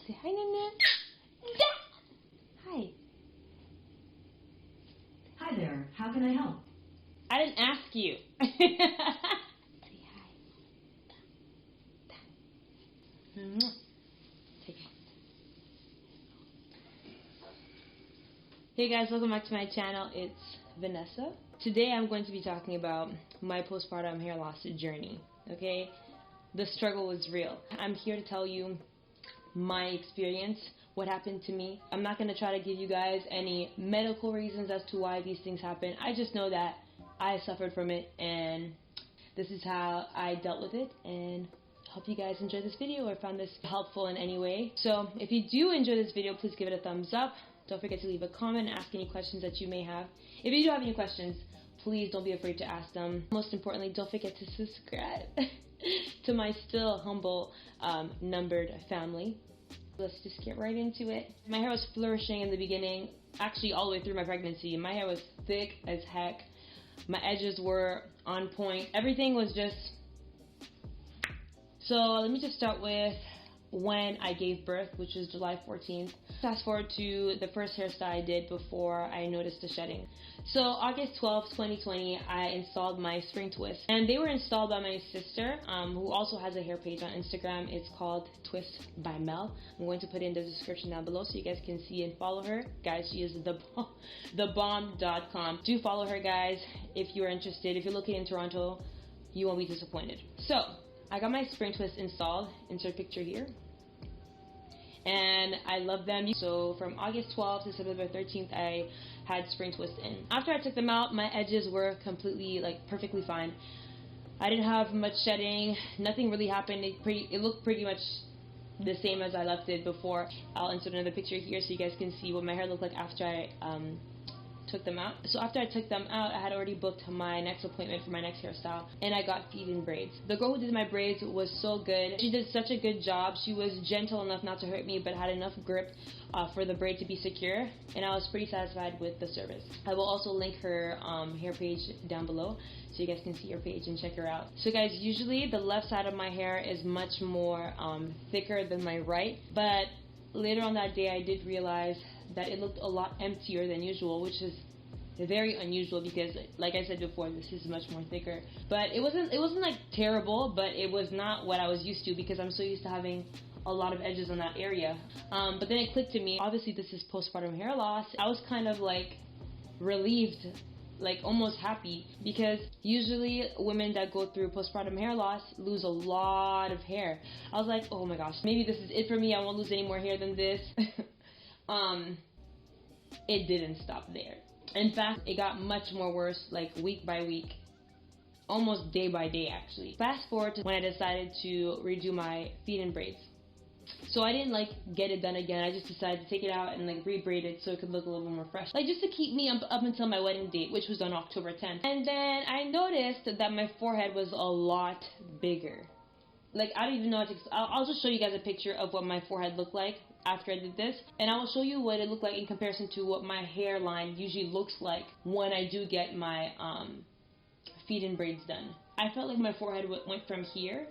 Say hi, Nana. Hi. Hi there. How can I help? I didn't ask you. Say hi. Take it. Hey guys, welcome back to my channel. It's Vanessa. Today I'm going to be talking about my postpartum hair loss journey. Okay? The struggle was real. I'm here to tell you my experience, what happened to me. I'm not going to try to give you guys any medical reasons as to why these things happen. I just know that I suffered from it and this is how I dealt with it, and hope you guys enjoyed this video or found this helpful in any way. So if you do enjoy this video, please give it a thumbs up. Don't forget to leave a comment and ask any questions that you may have. If you do have any questions, please don't be afraid to ask them. Most importantly, don't forget to subscribe to my still humble numbered family. Let's just get right into it. My hair was flourishing in the beginning, actually all the way through my pregnancy. My hair was thick as heck. My edges were on point. Everything was just... So let me just start with when I gave birth, which was July 14th. Fast forward to the first hairstyle I did before I noticed the shedding. So August 12th, 2020, I installed my spring twists, and they were installed by my sister, who also has a hair page on Instagram. It's called Twist by Mel. I'm going to put it in the description down below so you guys can see and follow her. Guys, she is thebomb.com. Do follow her, guys, if you're interested. If you're looking in Toronto, you won't be disappointed. So I got my spring twists installed. Insert picture here. And I love them. So from August 12th to September 13th, I had spring twists in. After I took them out, my edges were completely, perfectly fine. I didn't have much shedding. Nothing really happened. It looked pretty much the same as I left it before. I'll insert another picture here so you guys can see what my hair looked like after I took them out. So after I took them out, I had already booked my next appointment for my next hairstyle, and I got feed-in braids. The girl who did my braids was so good. She did such a good job. She was gentle enough not to hurt me, but had enough grip for the braid to be secure, and I was pretty satisfied with the service. I will also link her hair page down below so you guys can see her page and check her out. So guys, usually the left side of my hair is much more thicker than my right, but later on that day I did realize that it looked a lot emptier than usual, which is very unusual because, like I said before, this is much more thicker. But it wasn't like terrible, but it was not what I was used to because I'm so used to having a lot of edges on that area. But then it clicked to me, obviously this is postpartum hair loss. I was kind of relieved, almost happy, because usually women that go through postpartum hair loss lose a lot of hair. I was like, oh my gosh, maybe this is it for me. I won't lose any more hair than this. It didn't stop there. In fact, it got much more worse, week by week, almost day by day actually. Fast forward to when I decided to redo my feed-in braids. So I didn't get it done again. I just decided to take it out and re-braid it so it could look a little bit more fresh. Just to keep me up until my wedding date, which was on October 10th. And then I noticed that my forehead was a lot bigger. I don't even know what to... I'll just show you guys a picture of what my forehead looked like after I did this, and I will show you what it looked like in comparison to what my hairline usually looks like when I do get my feed-in braids done. I felt like my forehead went from here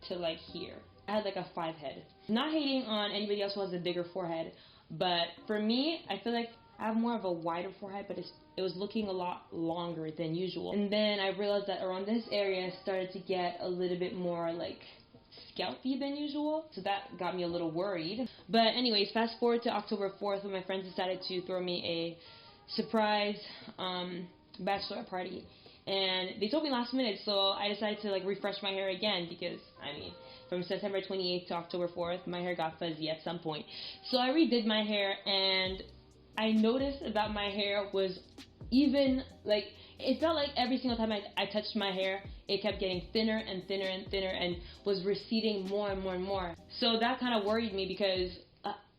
to here. I had a 5 head. Not hating on anybody else who has a bigger forehead, but for me, I feel like I have more of a wider forehead, but it was looking a lot longer than usual. And then I realized that around this area I started to get a little bit more scalpy than usual, so that got me a little worried. But anyways, fast forward to October 4th when my friends decided to throw me a surprise bachelorette party, and they told me last minute, so I decided to refresh my hair again because from September 28th to October 4th my hair got fuzzy at some point. So I redid my hair, and I noticed that my hair was even it felt like every single time I touched my hair, it kept getting thinner and thinner and thinner and was receding more and more and more. So that kind of worried me because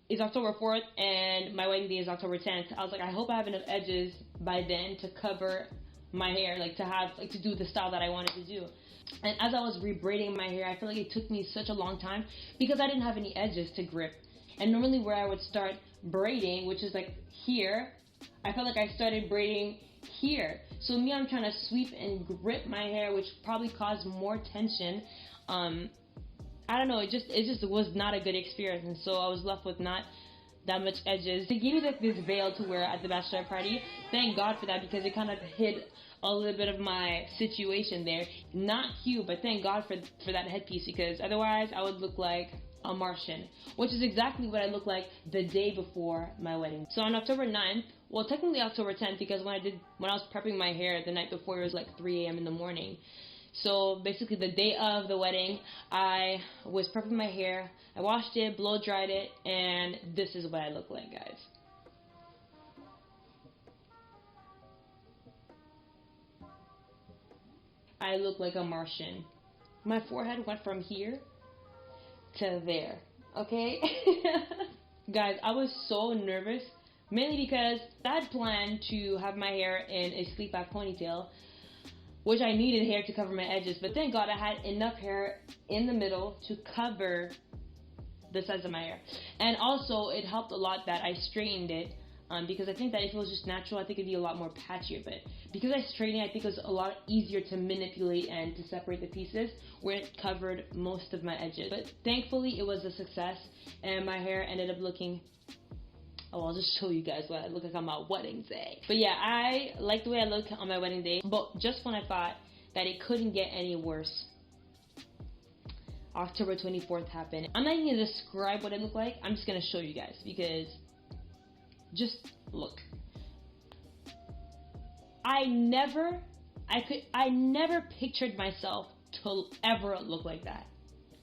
it's October 4th and my wedding day is October 10th. I was like, I hope I have enough edges by then to cover my hair, to do the style that I wanted to do. And as I was rebraiding my hair, I feel like it took me such a long time because I didn't have any edges to grip. And normally where I would start braiding, which is here, I felt like I started braiding here. So I'm trying to sweep and grip my hair, which probably caused more tension I don't know, it just was not a good experience, and so I was left with not that much edges. They gave me like this veil to wear at the bachelorette party. Thank God for that, because it kind of hid a little bit of my situation there. Not cute, but thank God for that headpiece, because otherwise I would look like a Martian, which is exactly what I looked like the day before my wedding. So on October 9th, well, technically October 10th, because when I was prepping my hair the night before, it was like 3 a.m. in the morning. So basically the day of the wedding, I was prepping my hair. I washed it, blow dried it, and this is what I look like, guys. I look like a Martian. My forehead went from here to there, okay? Guys, I was so nervous, mainly because I had planned to have my hair in a sleep back ponytail, which I needed hair to cover my edges, but thank God I had enough hair in the middle to cover the sides of my hair. And also, it helped a lot that I straightened it, because I think that if it was just natural, I think it'd be a lot more patchier, but because I straightened it, I think it was a lot easier to manipulate and to separate the pieces, where it covered most of my edges. But thankfully, it was a success, and my hair ended up looking, oh, I'll just show you guys what I look like on my wedding day. But yeah, I like the way I look on my wedding day, but just when I thought that it couldn't get any worse, October 24th happened. I'm not even gonna describe what it looked like, I'm just gonna show you guys, because just look. I never pictured myself to ever look like that.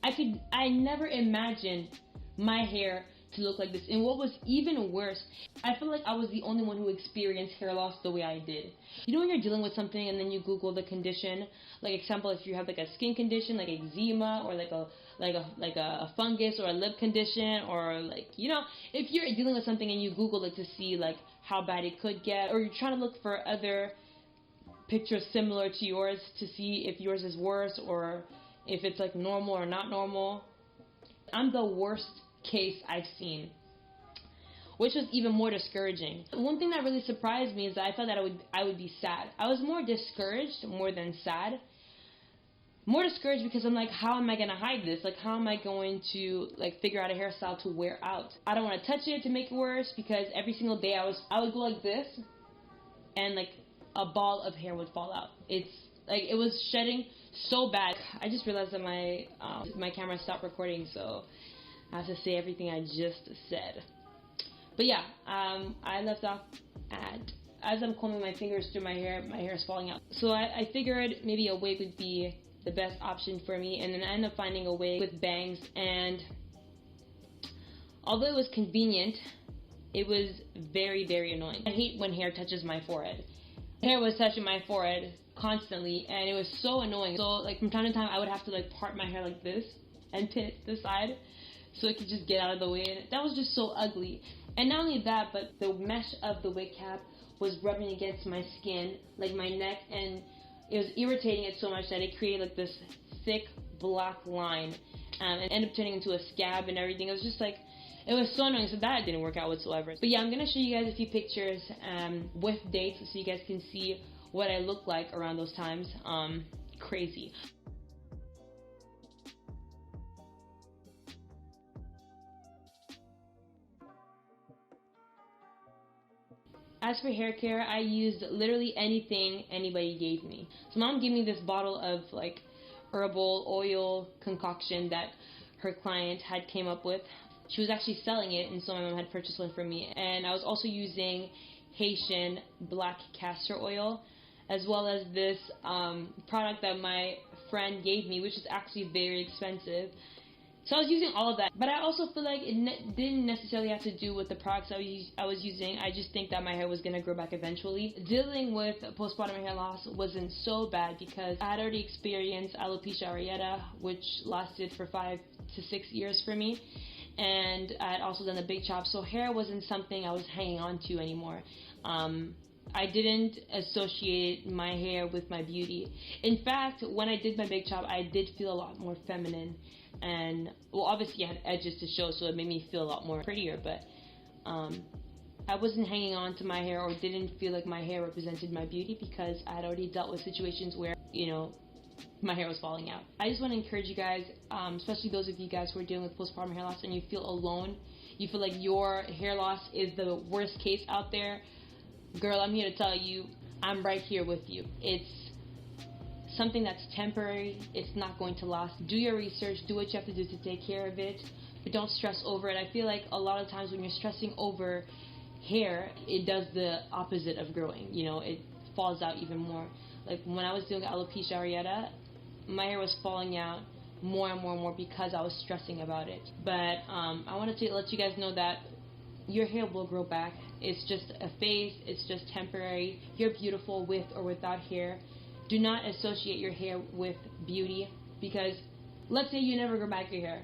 I never imagined my hair to look like this. And what was even worse, I feel like I was the only one who experienced hair loss the way I did. You know when you're dealing with something and then you Google the condition, like example, if you have like a skin condition like eczema, or like a fungus or a lip condition, or like, you know, if you're dealing with something and you Google it to see like how bad it could get, or you're trying to look for other pictures similar to yours to see if yours is worse or if it's like normal or not normal. I'm the worst case I've seen, which was even more discouraging. One thing that really surprised me is that I thought that I would be sad. I was more discouraged more than sad. More discouraged because I'm like, how am I gonna hide this? Like, how am I going to like figure out a hairstyle to wear out? I don't want to touch it to make it worse, because every single day I would go like this, and like a ball of hair would fall out. It's like it was shedding so bad. I just realized that my camera stopped recording, so I have to say everything I just said. But yeah, I left off at, as I'm combing my fingers through my hair is falling out. So I figured maybe a wig would be the best option for me, and then I ended up finding a wig with bangs, and although it was convenient, it was very, very annoying. I hate when hair touches my forehead. Hair was touching my forehead constantly, and it was so annoying. So like from time to time I would have to like part my hair like this and pin it to the side so it could just get out of the way, and that was just so ugly. And not only that, but the mesh of the wig cap was rubbing against my skin, like my neck, and it was irritating it so much that it created like this thick black line, and ended up turning into a scab and everything. It was just like, it was so annoying, so that didn't work out whatsoever. But yeah, I'm gonna show you guys a few pictures with dates so you guys can see what I look like around those times. Crazy. As for hair care, I used literally anything anybody gave me. So mom gave me this bottle of like herbal oil concoction that her client had came up with. She was actually selling it, and so my mom had purchased one for me. And I was also using Haitian black castor oil, as well as this product that my friend gave me, which is actually very expensive. So I was using all of that, but I also feel like it didn't necessarily have to do with the products I was using. I just think that my hair was going to grow back eventually. Dealing with postpartum hair loss wasn't so bad because I had already experienced alopecia areata, which lasted for 5 to 6 years for me, and I had also done a big chop, so hair wasn't something I was hanging on to anymore. I didn't associate my hair with my beauty. In fact, when I did my big chop, I did feel a lot more feminine. And, well, obviously I had edges to show, so it made me feel a lot more prettier, but I wasn't hanging on to my hair or didn't feel like my hair represented my beauty because I had already dealt with situations where, you know, my hair was falling out. I just want to encourage you guys, especially those of you guys who are dealing with postpartum hair loss and you feel alone, you feel like your hair loss is the worst case out there. Girl, I'm here to tell you, I'm right here with you. It's something that's temporary. It's not going to last. Do your research. Do what you have to do to take care of it. But don't stress over it. I feel like a lot of times when you're stressing over hair, it does the opposite of growing. You know, it falls out even more. Like when I was doing alopecia areata, my hair was falling out more and more and more because I was stressing about it. But I wanted to let you guys know that your hair will grow back. It's just a phase. It's just temporary. You're beautiful with or without hair. Do not associate your hair with beauty, because let's say you never grow back your hair.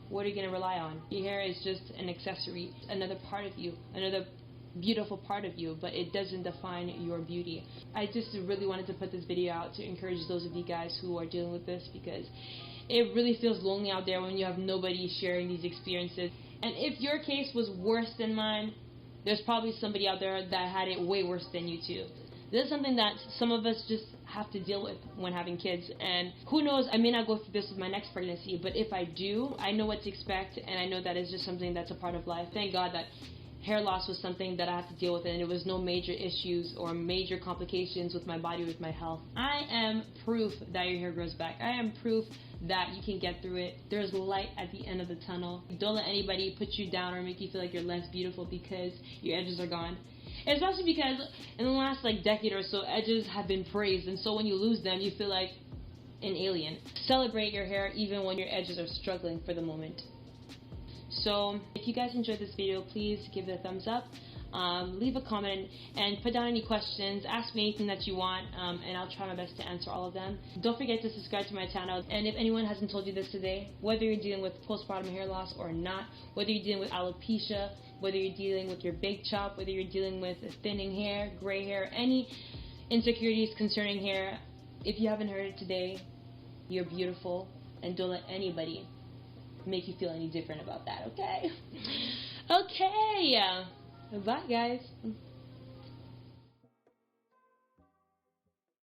What are you going to rely on? Your hair is just an accessory, another part of you, another beautiful part of you, but it doesn't define your beauty. I just really wanted to put this video out to encourage those of you guys who are dealing with this, because it really feels lonely out there when you have nobody sharing these experiences. And if your case was worse than mine, there's probably somebody out there that had it way worse than you too. This is something that some of us just have to deal with when having kids, and who knows, I may not go through this with my next pregnancy, but if I do, I know what to expect, and I know that it's just something that's a part of life. Thank God that hair loss was something that I have to deal with, and it was no major issues or major complications with my body, with my health. I am proof that your hair grows back. I am proof that you can get through it. There's light at the end of the tunnel. Don't let anybody put you down or make you feel like you're less beautiful because your edges are gone. Especially because in the last decade or so, edges have been praised, and so when you lose them, you feel like an alien. Celebrate your hair even when your edges are struggling for the moment. So if you guys enjoyed this video, please give it a thumbs up. Leave a comment and put down any questions. Ask me anything that you want, and I'll try my best to answer all of them. Don't forget to subscribe to my channel. And if anyone hasn't told you this today, whether you're dealing with postpartum hair loss or not, whether you're dealing with alopecia, whether you're dealing with your big chop, whether you're dealing with thinning hair, gray hair, any insecurities concerning hair, if you haven't heard it today, you're beautiful, and don't let anybody make you feel any different about that, okay? Okay, bye guys.